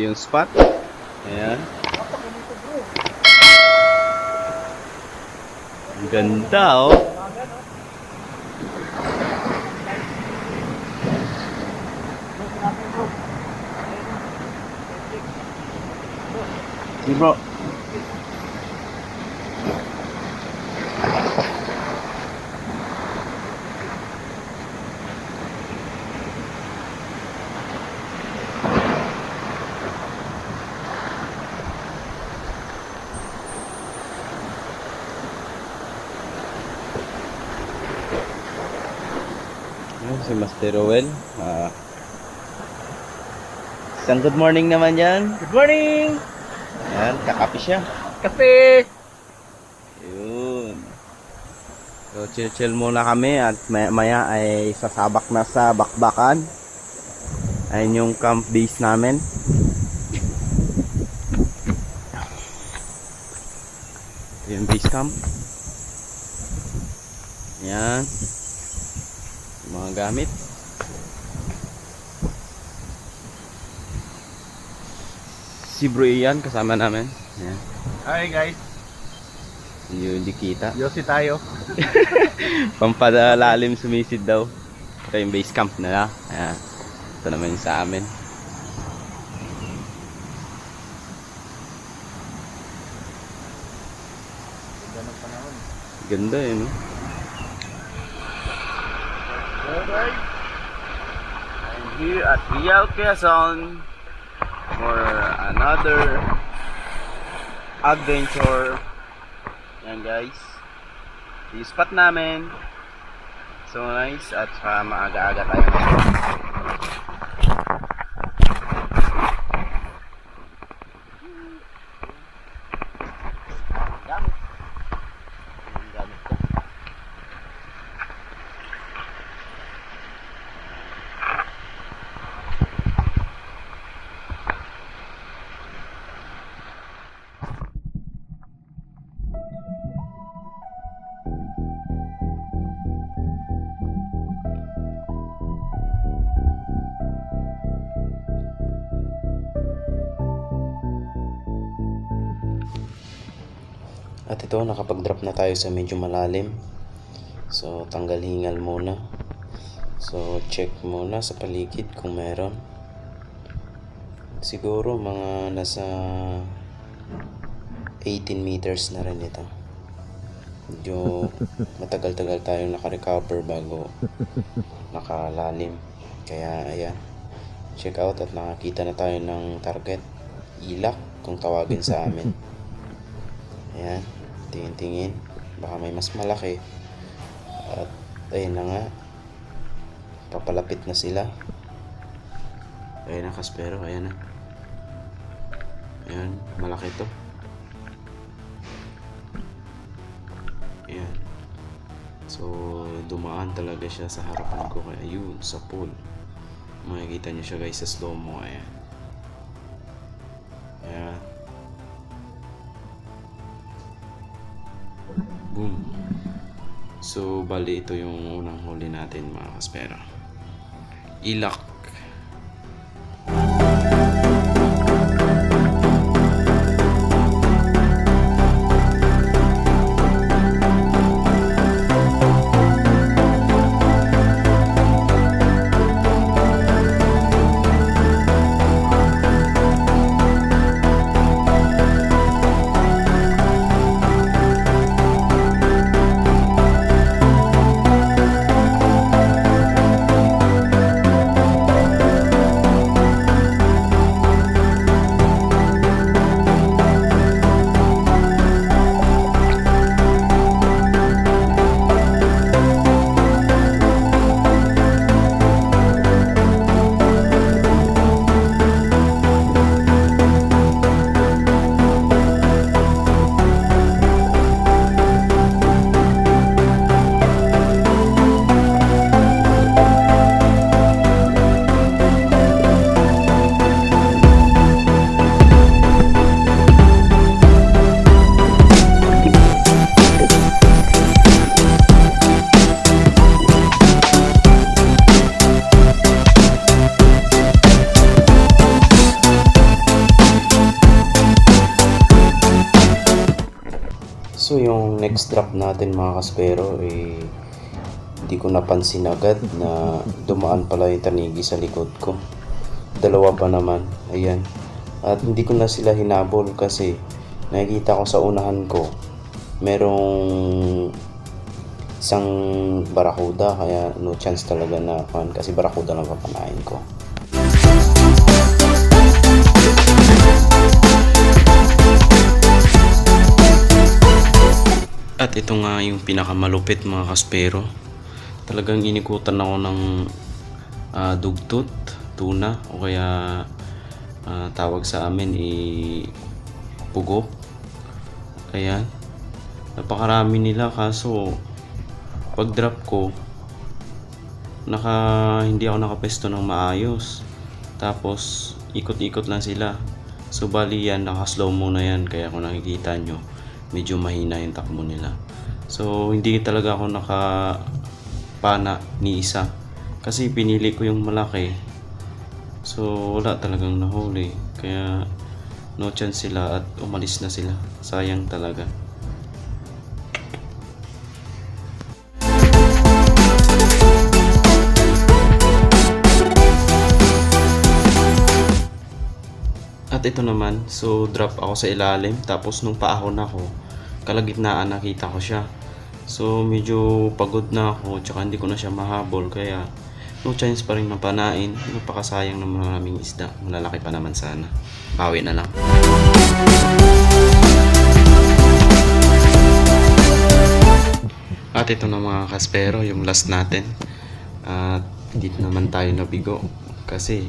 yung spot. Ayan. Ang ganda, oh. Hey, bro. Si Master Rowell. Isang good morning naman yan. Good morning! Ayan, kakape siya. Kape! Yun. So, chill muna kami at maya ay sasabak na sa bakbakan. Ayun yung camp base namin. Ito yung base camp. Ayan. Mga gamit. Si Bro Ian kasama namin. Ayan. Hi guys! Yung hindi kita. Yosi tayo. Pampalalim sumisid daw. Ito yung base camp na. Ayan. Ito naman yung sa amin. Ganda ng panahon. Ganda eh, no? Alright. I'm here at Riau, Quezon for another adventure. Yan guys. Yung spot namin. So nice at maaga-aga tayo. Gamit. Gamit ko. At ito, nakapag-drop na tayo sa medyo malalim. So, tanggal hingal muna. So, check muna sa paligid kung meron. Siguro mga nasa 18 meters na rin ito. Medyo matagal-tagal tayong naka-recover bago nakalalim. Kaya, ayan. Check out at nakakita na tayo ng target. Ilak, kung tawagin sa amin. Ayan. Tingin-tingin, baka may mas malaki. At ayun na nga, papalapit na sila. Ayun na Kaspero, ayan na. Ayan, malaki to. Ayan. So, dumaan talaga siya sa harapan ko. Kaya yun, sa pool. Makikita nyo siya guys sa slow mo. Ayan. Ayan. Boom. So, bali ito yung unang huli natin mga Kaspero. Ilak. Kaso yung next drop natin mga kaspero, hindi ko napansin agad na dumaan pala yung tanigi sa likod ko. Dalawa pa naman, ayan. At hindi ko na sila hinabol kasi nakikita ko sa unahan ko merong isang barakuda, kaya no chance talaga na kasi barakuda lang papanain ko. At ito nga yung pinakamalupit mga kaspero. Talagang inikutan ako ng dugtut, tuna, o kaya tawag sa amin pugok. Ayan. Napakarami nila, kaso pag drop ko hindi ako nakapesto ng maayos. Tapos ikot-ikot lang sila. So bali yan, naka-slow mo na yan, kaya kung nakikita nyo medyo mahina yung takbo nila. So hindi talaga ako nakapana ni isa kasi pinili ko yung malaki. So wala talagang nahuli, kaya no chance sila at umalis na sila. Sayang talaga. At ito naman, so drop ako sa ilalim, tapos nung paahon ako, kalagitnaan nakita ko siya. So medyo pagod na ako, tsaka hindi ko na siya mahabol, kaya no chance pa rin mapanain. Napakasayang ng maraming isda, malalaki pa naman sana. Bawi na lang. At ito na mga kaspero, yung last natin. At dito naman tayo nabigo kasi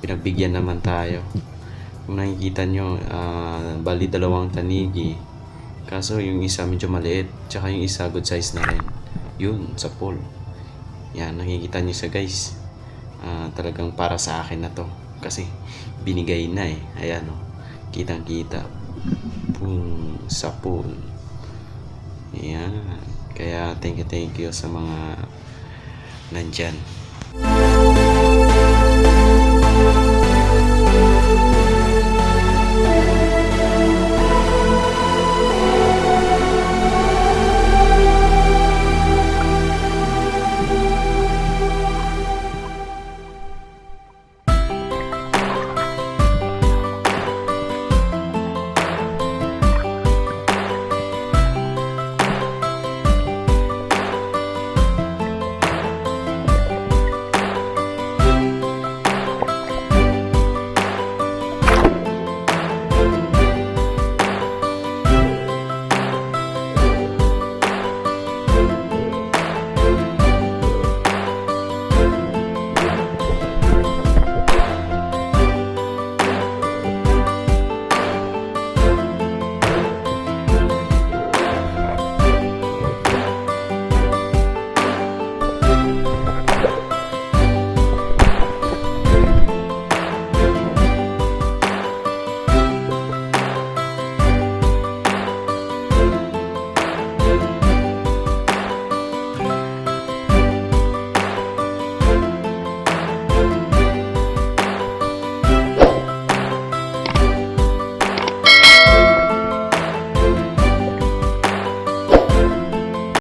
pinagbigyan naman tayo. Kung nakikita nyo, bali dalawang tanigi. Kaso yung isa medyo maliit, tsaka yung isa good size na rin. Yun, sa pool. Yan, nakikita nyo sa guys. Talagang para sa akin na to. Kasi binigay na eh. Ayan o, kitang kita. Boom, sa pool. Yan. Kaya thank you sa mga nandyan.